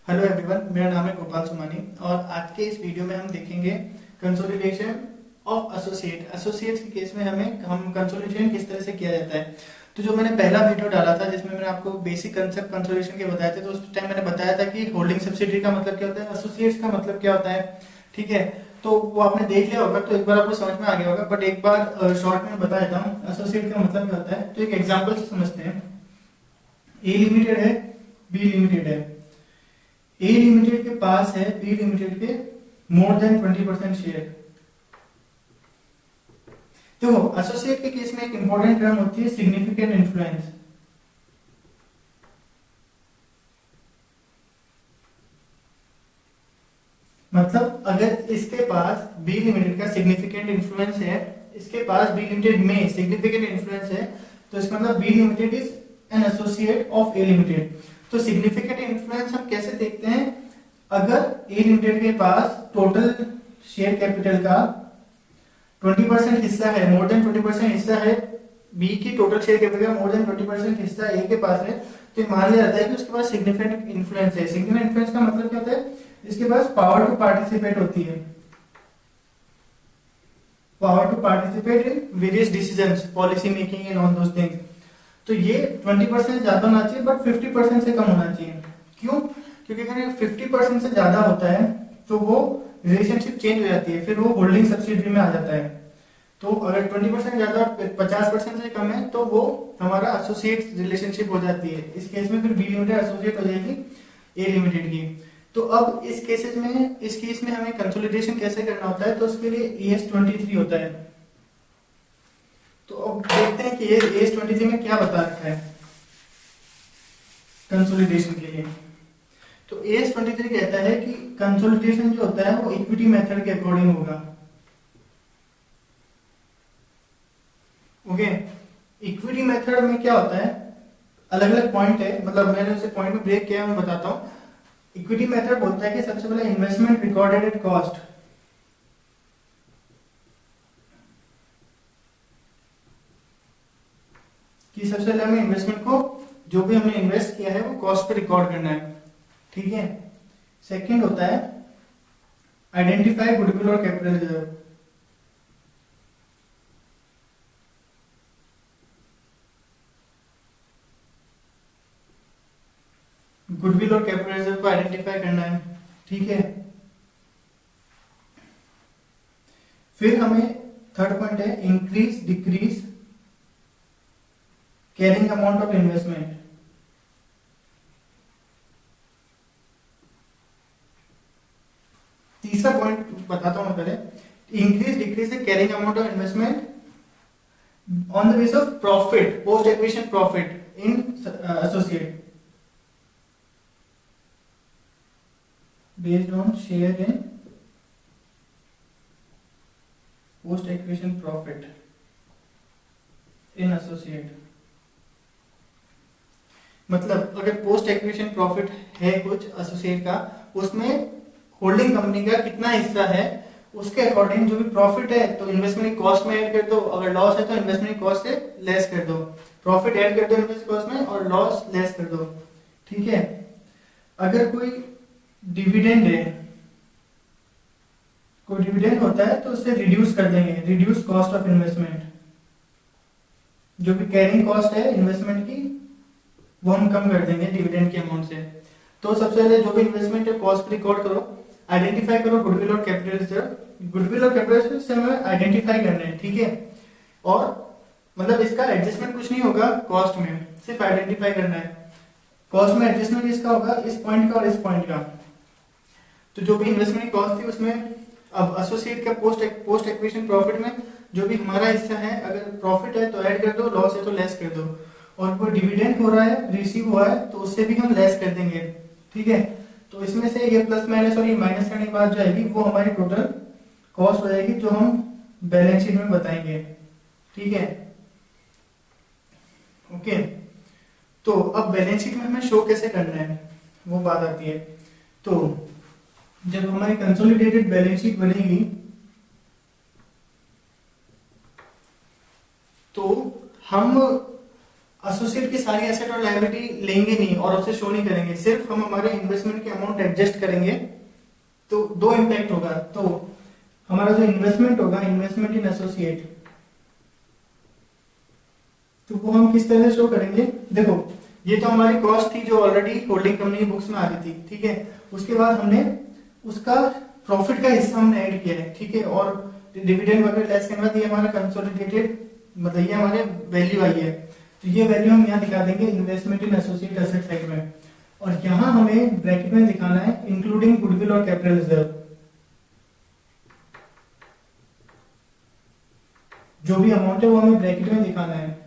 Hello everyone, मेरा नाम है गोपाल सुमानी और आज के इस वीडियो में हम देखेंगे कंसोलिडेशन ऑफ एसोसिएट्स के केस में हम कंसोलिडेशन किस तरह से किया जाता है। तो जो मैंने पहला वीडियो डाला था जिसमें मैंने आपको बेसिक कंसेप्ट कंसोलिडेशन के बताए थे, तो उस टाइम मैंने बताया था कि होल्डिंग सब्सिडियरी का मतलब क्या होता है, एसोसिएट्स का मतलब क्या होता है। ठीक है, तो वो आपने देख लिया होगा, तो एक बार आपको समझ में आ गया होगा, बट एक बार शॉर्ट में बता देता हूँ एसोसिएट का मतलब क्या होता है। तो एक एग्जाम्पल से समझते हैं। ए लिमिटेड है, बी लिमिटेड है। ए लिमिटेड के पास है बी लिमिटेड के मोर देन 20% शेयर। देखो, एसोसिएट के केस में एक इंपॉर्टेंट टर्म होती है सिग्निफिकेंट इन्फ्लुएंस। मतलब अगर इसके पास बी लिमिटेड का सिग्निफिकेंट इन्फ्लुएंस है, इसके पास बी लिमिटेड में सिग्निफिकेंट इन्फ्लुएंस है, तो इसका मतलब B limited is an associate of A limited. तो सिग्निफिकेंट इन्फ्लुएंस हम कैसे देखते हैं? अगर ए लिमिटेड के पास टोटल शेयर कैपिटल का 20% हिस्सा है, मोर देन 20% हिस्सा है, बी की टोटल शेयर कैपिटल का मोर देन 20% हिस्सा ए के पास है, तो ये मान लिया जाता है कि उसके पास सिग्निफिकेंट इन्फ्लुएंस है। सिग्निफिकेंट इन्फ्लुएंस का मतलब क्या होता है? इसके पास पावर टू पार्टिसिपेट होती है, power to participate in various decisions, policy making and all those things. तो ये 20% ज्यादा होना चाहिए, बट 50% से कम होना चाहिए। क्यों? क्योंकि अगर 50% से ज्यादा होता है तो वो रिलेशनशिप चेंज हो जाती है, फिर वो होल्डिंग सब्सिडियरी में आ जाता है। तो अगर 20% ज्यादा 50% से कम है तो वो हमारा एसोसिएट रिलेशनशिप हो जाती है। इस केस में फिर बी लिमिटेड एसोसिएट हो जाएगी ए लिमिटेड की। तो अब इस केस में हमें कंसोलिडेशन कैसे करना होता है, तो उसके लिए ES23 होता है। तो अब देखते हैं कि ये ES23 में क्या बता रखा है कंसोलिडेशन के लिए। तो ES23 कहता है कि कंसोलिडेशन जो होता है वो इक्विटी मेथड के अकॉर्डिंग होगा। ओके, इक्विटी मेथड में क्या होता है, अलग अलग पॉइंट है, मतलब मैंने उसे पॉइंट में ब्रेक किया, मैं बताता हूं। इक्विटी मेथड बोलता है कि सबसे पहले इन्वेस्टमेंट रिकॉर्डेड एट कॉस्ट, कि सबसे पहले हमें इन्वेस्टमेंट को, जो भी हमने इन्वेस्ट किया है वो कॉस्ट पे रिकॉर्ड करना है। ठीक है। सेकंड होता है आइडेंटिफाई गुडविल और कैपिटल रिजर्व। गुडविल और कैपिटल रिजर्व को आइडेंटिफाई करना है। ठीक है। फिर हमें थर्ड पॉइंट है increase decrease carrying amount of investment. तीसरा पॉइंट बताता हूं मैं पहले, increase decrease the carrying amount of investment on the base of profit, post acquisition profit in associate based on share in post acquisition profit in associate। मतलब अगर post acquisition profit है कुछ associate का, उसमें होल्डिंग कंपनी का कितना हिस्सा है, उसके अकॉर्डिंग जो भी प्रॉफिट है तो इन्वेस्टमेंट की कॉस्ट में ऐड कर दो, अगर लॉस है तो इन्वेस्टमेंट की कॉस्ट से लेस कर दो, प्रॉफिट ऐड कर दो इन्वेस्ट कॉस्ट में और लॉस लेस कर दो। ठीक है। अगर कोई डिविडेंड है, कोई डिविडेंड होता है तो उससे रिड्यूस कर देंगे, रिड्यूस कॉस्ट ऑफ इन्वेस्टमेंट, जो भी कैरिंग कॉस्ट है इन्वेस्टमेंट की वो हम कम कर देंगे डिविडेंड के अमाउंट से। तो सबसे पहले जो भी इन्वेस्टमेंट है कॉस्ट रिकॉर्ड करो, आइडेंटिफाई करो गुडविल और कैपिटल रिजर्व। गुडविल और कैपिटल रिजर्व से हमें आइडेंटिफाई करना है। ठीक है। और मतलब इसका एडजस्टमेंट कुछ नहीं होगा कॉस्ट में, सिर्फ आइडेंटिफाई करना है। कॉस्ट में एडजस्टमेंट इसका होगा इस पॉइंट का और इस पॉइंट का। तो जो भी इन्वेस्टमेंट कॉस्ट थी उसमें अब एसोसिएट का पोस्ट एक्विजिशन प्रॉफिट में जो भी हमारा हिस्सा है, अगर प्रॉफिट है तो ऐड कर दो, लॉस है तो लेस कर दो, और कोई डिविडेंड हो रहा है, रिसीव हुआ है, तो उससे भी हम लेस कर देंगे। ठीक है। तो इसमें से ये प्लस माइनस और ये माइनस करने के बाद जो आएगी वो हमारी टोटल कॉस्ट हो जाएगी, जो हम बैलेंस शीट में बताएंगे। ठीक है। ओके। तो अब बैलेंस शीट में हमें शो कैसे करना है वो बात आती है। तो जब हमारी कंसोलिडेटेड बैलेंस शीट बनेगी तो हम एसोसिएट की सारी एसेट और लायबिलिटी लेंगे नहीं और उसे शो नहीं करेंगे, सिर्फ हम हमारे इन्वेस्टमेंट के अमाउंट एडजस्ट करेंगे, तो दो इम्पैक्ट होगा। तो हमारा जो इन्वेस्टमेंट होगा, इन्वेस्टमेंट इन एसोसिएट, तो वो हम किस तरह से शो करेंगे। देखो ये तो हमारी कॉस्ट थी जो ऑलरेडी होल्डिंग कंपनी बुक्स में आ रही थी, ठीक है। उसके बाद हमने उसका प्रॉफिट का हिस्सा हमने ऐड किया है, ठीक है, और डिविडेंड वगैरह लेस करने के बाद ये हमारा कंसोलिडेटेड, मतलब ये हमारे वैल्यू आई है। तो ये वैल्यू हम यहाँ दिखा देंगे इन्वेस्टमेंट इन एसोसिएट एसेट साइड में, और यहाँ हमें ब्रैकेट में दिखाना है इंक्लूडिंग गुडविल और कैपिटल रिजर्व। जो भी अमाउंट है वो हमें ब्रैकेट में दिखाना है।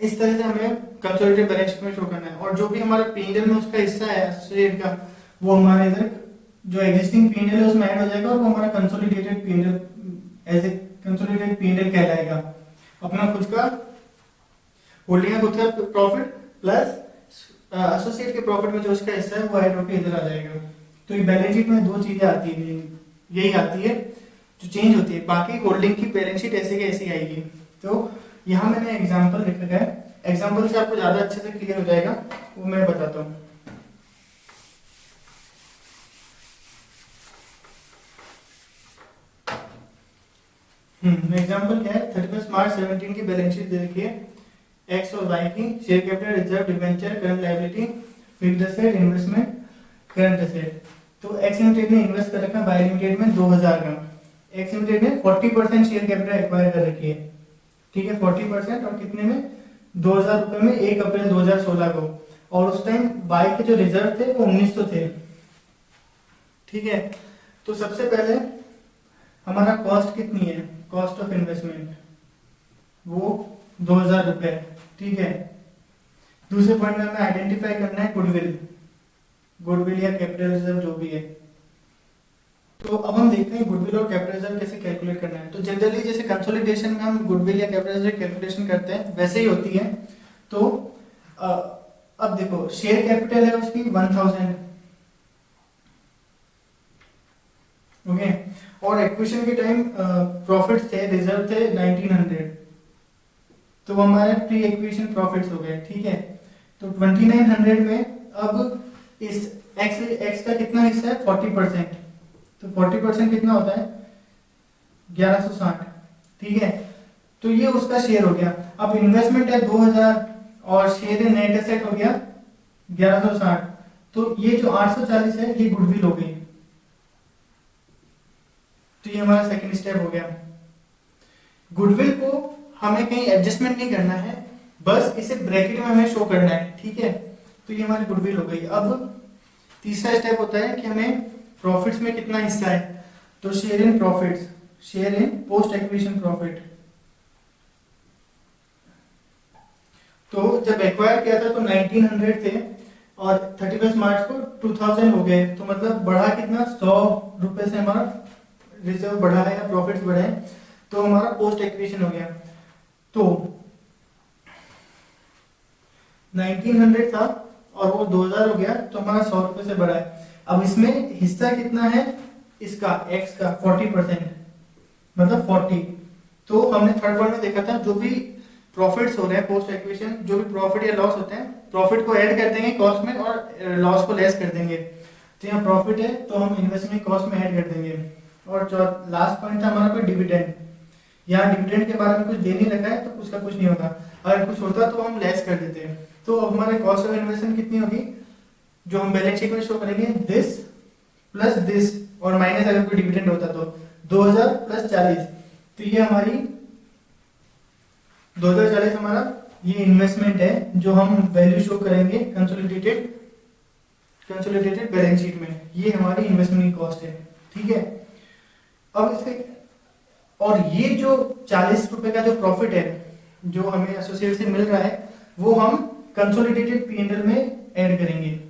इस तरह से हमें कंसोलिडेटेड बैलेंस शीट में शो करना है, और जो भी हमारा पीएनएल में उसका हिस्सा है एसोसिएट का, वो हमारे इधर जो एग्जिस्टिंग पीएनएल है उसमें ऐड हो जाएगा, और वो हमारा consolidated PNL as a consolidated PNL कहलाएगा। अपना खुद का होल्डिंग का खुद का प्रॉफिट प्लस एसोसिएट के प्रॉफिट में जो उसका हिस्सा है वो ऐड होकर इधर आ जाएगा। तो ये बैलेंस शीट में दो चीजें आती है, यही आती है जो चेंज होती है, बाकी होल्डिंग की बैलेंस शीट ऐसे की ऐसी आएगी। तो यहाँ मैंने एग्जांपल लिखा है, एग्जांपल से आपको ज्यादा अच्छे से क्लियर हो जाएगा, वो मैं बताता हूँ। एग्जांपल क्या है, 31 मार्च 17 की बैलेंस शीट देखिए, एक्स और वाई की, share capital, reserve, debenture, current liability, fixed asset, investment, current asset. तो एक्स लिमिटेड ने इन्वेस्ट कर रखा वाई लिमिटेड में 2000 का, एक्स लिमिटेड ने 40% शेयर कैपिटल एक्वायर कर रखी है, ठीक है, 40%, और कितने में, 2000 रुपए में 1 अप्रैल 2016 को, और उस टाइम वाई के जो रिजर्व थे वो 1900 थे, ठीक है। तो सबसे पहले हमारा कॉस्ट कितनी है, कॉस्ट ऑफ इन्वेस्टमेंट वो 2000 रुपए, ठीक है। दूसरे पॉइंट में हमें आइडेंटिफाई करना है गुडविल, गुडविल या कैपिटल रिजर्व जो भी है। तो अब हम देखते हैं गुडविल और कैपिटल रिजर्व कैसे कैलकुलेट करना है। तो जनरली जैसे कंसोलिडेशन में हम गुडविल या कैपिटल रिजर्व कैलकुलेशन करते हैं वैसे ही होती है। तो अब देखो शेयर कैपिटल है उसकी 1000, ओके, और एक्विजिशन के टाइम प्रॉफिट्स थे, रिजर्व थे 1900, तो वो हमारे प्री एक्विजिशन प्रॉफिट्स हो गए, ठीक है। तो 2900 में अब इस एक्स का कितना हिस्सा है, 40%, तो 40% कितना होता है, 1160, ठीक है। तो ये उसका शेयर हो गया। अब इन्वेस्टमेंट है 2000 और शेयर नेट एसेट हो गया 1160, तो ये जो 840 है ये गुडविल हो गई। तो ये हमारा सेकंड स्टेप हो गया। गुडविल को हमें कहीं एडजस्टमेंट नहीं करना है, बस इसे ब्रैकेट में हमें शो करना है, ठीक है। तो ये हमारी गुडविल हो गई। अब तीसरा स्टेप होता है कि हमें प्रॉफिट्स में कितना हिस्सा है, तो share in profits, share in post acquisition profit. तो जब एक्वायर किया था तो 1900 थे और 31 मार्च को 2000 हो गए, तो मतलब बढ़ा कितना, 100 रुपए से हमारा रिजर्व बढ़ा है या प्रॉफिट्स बढ़े, तो हमारा पोस्ट एक्विजिशन हो गया। तो 1900 था और वो 2000 हो गया, तो हमारा 100 रुपए से बढ़ा है। अब इसमें हिस्सा कितना है इसका, एक्स का 40%, मतलब 40। तो हमने थर्ड पॉइंट में देखा था जो भी प्रॉफिट्स हो रहे हैं पोस्ट एक्विजिशन, जो भी प्रॉफिट या लॉस होते हैं, प्रॉफिट को ऐड कर देंगे कॉस्ट में और लॉस को लेस कर देंगे। तो यहाँ प्रॉफिट है तो हम इन्वेस्टमेंट कॉस्ट में ऐड कर देंगे। और लास्ट पॉइंट था हमारा कोई डिविडेंड, यहाँ डिविडेंड के बारे में कुछ दे नहीं रखा है तो उसका कुछ नहीं होगा, अगर कुछ होता तो हम लेस कर देते हैं। तो अब हमारे कॉस्ट ऑफ इन्वेस्टमेंट कितनी होगी, जो हम बैलेंस शीट में शो करेंगे, दिस प्लस दिस, और माइनस अगर कोई डिविडेंड होता तो 2000 प्लस 40। तो ये हमारी 2040 हमारा ये इन्वेस्टमेंट है जो हम वैल्यू शो करेंगे कंसोलिडेटेड बैलेंस शीट में। ये हमारी इन्वेस्टमेंट की कॉस्ट है, ठीक है। अब इसके और ये जो 40 रुपए का जो प्रॉफिट है जो हमें एसोसिएट से मिल रहा है, वो हम कंसोलिडेटेड पीएनएल में ऐड करेंगे,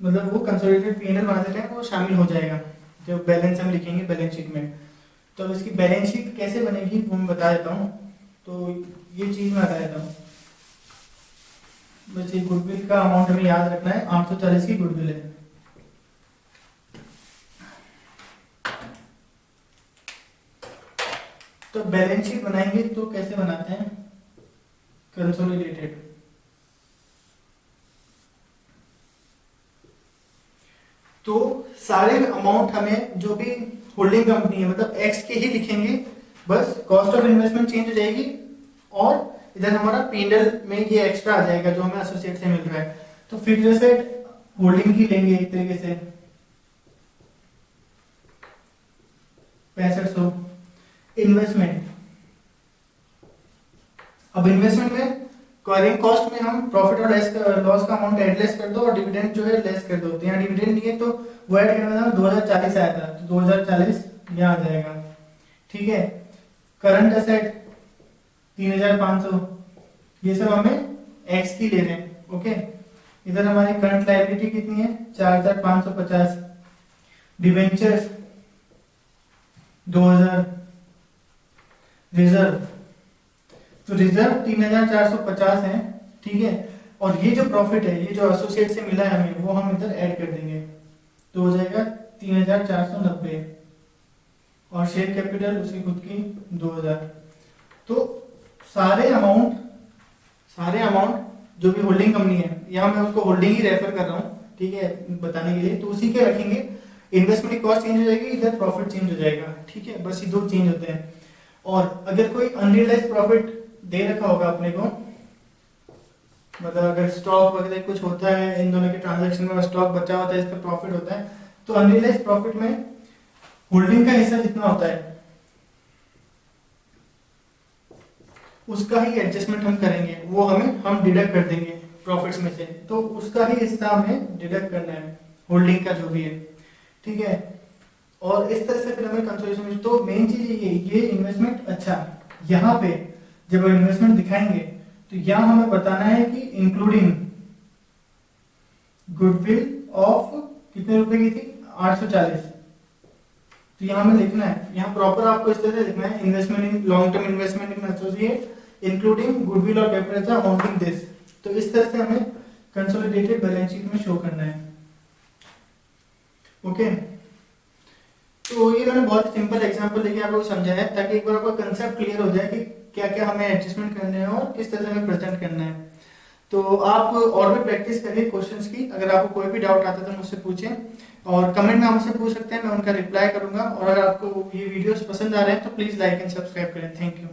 मतलब वो कंसोलिडेटेड पीएनएल बनाते टाइम वो शामिल हो जाएगा जब बैलेंस हम लिखेंगे बैलेंस शीट में। तो अब इसकी बैलेंस शीट कैसे बनेगी वो मैं बता देता हूँ। तो ये चीज मैं बता देता हूँ, बस ये गुडविल का अमाउंट हमें याद रखना है, 840 की गुडविल है। तो बैलेंस शीट बनाएंगे तो कैसे बनाते हैं, कंसोलिडेटेड। तो सारे अमाउंट हमें जो भी होल्डिंग कंपनी है मतलब एक्स के ही लिखेंगे, बस कॉस्ट ऑफ इन्वेस्टमेंट चेंज हो जाएगी और इधर हमारा पीएनएल में ये एक्स्ट्रा आ जाएगा जो हमें एसोसिएट से मिल रहा है। तो फिक्स्ड एसेट होल्डिंग की लेंगे एक तरीके से 6500। इन्वेस्टमेंट, अब इन्वेस्टमेंट में कैरिंग कॉस्ट में हम प्रॉफिट और लॉस का अमाउंट एड लेस कर दो और डिविडेंड जो है लेस कर दो। तो यहाँ डिविडेंड नहीं है तो वो ऐड करना था, 2040 आया था तो 2040 यहाँ आ जाएगा। ठीक है, करंट एसेट 3500, ये सब हमें एक्स की ले रहे हैं। ओके, इधर हमारी करंट लायबिलिटी कितनी है 4550, डिवेंचर्स 2000, रिजर्व, तो रिजर्व 3450 है। ठीक है, और ये जो प्रॉफिट है ये जो एसोसिएट से मिला है हमें वो हम इधर ऐड कर देंगे तो हो जाएगा 3490 और शेयर कैपिटल उसकी खुद की 2000। तो सारे अमाउंट जो भी होल्डिंग कंपनी है, यहाँ मैं उसको होल्डिंग ही रेफर कर रहा हूँ, ठीक है, बताने के लिए, तो उसी के रखेंगे। इन्वेस्टमेंट की कॉस्ट चेंज हो जाएगी, इधर प्रॉफिट चेंज हो जाएगा। ठीक है, बस ये दो चेंज होते हैं। और अगर कोई अनरियलाइज्ड प्रॉफिट दे रखा होगा अपने को, मतलब अगर स्टॉक वगैरह कुछ होता है इन दोनों के ट्रांजैक्शन में, स्टॉक बचा होता है, इस पर प्रॉफिट होता है, तो अनरियलाइज्ड प्रॉफिट में होल्डिंग का हिस्सा जितना होता है उसका ही एडजस्टमेंट हम करेंगे, वो हम डिडक्ट कर देंगे प्रॉफिट्स में से, तो उसका ही हिस्सा हमें डिडक्ट करना है होल्डिंग का जो भी है। ठीक है, और इस तरह से फिर हमें कंसोलिडेशन। तो मेन चीज ये इन्वेस्टमेंट। अच्छा, यहाँ पे जब इन्वेस्टमेंट दिखाएंगे तो यहाँ हमें बताना है कि इंक्लूडिंग गुडविल ऑफ कितने रुपए की थी 840। तो यहाँ हमें लिखना है, यहाँ प्रॉपर आपको इस तरह से लिखना है, investment in long term investment in associate including goodwill और कैपिटल अमाउंटिंग दिस। तो इस तरह से हमें कंसोलिडेटेड बैलेंस शीट में शो करना है। ओके, तो ये मैंने बहुत सिंपल एग्जांपल लेके आपको समझाया है ताकि एक बार आपको कंसेप्ट क्लियर हो जाए कि क्या क्या हमें एडजस्टमेंट करने हैं और किस तरह से हमें प्रेजेंट करना है। तो आप और भी प्रैक्टिस करिए क्वेश्चंस की। अगर आपको कोई भी डाउट आता है तो मुझसे पूछें और कमेंट में हमसे पूछ सकते हैं, मैं उनका रिप्लाई करूंगा। और अगर आपको ये वीडियोस पसंद आ रहे हैं तो प्लीज लाइक एंड सब्सक्राइब करें। Thank you.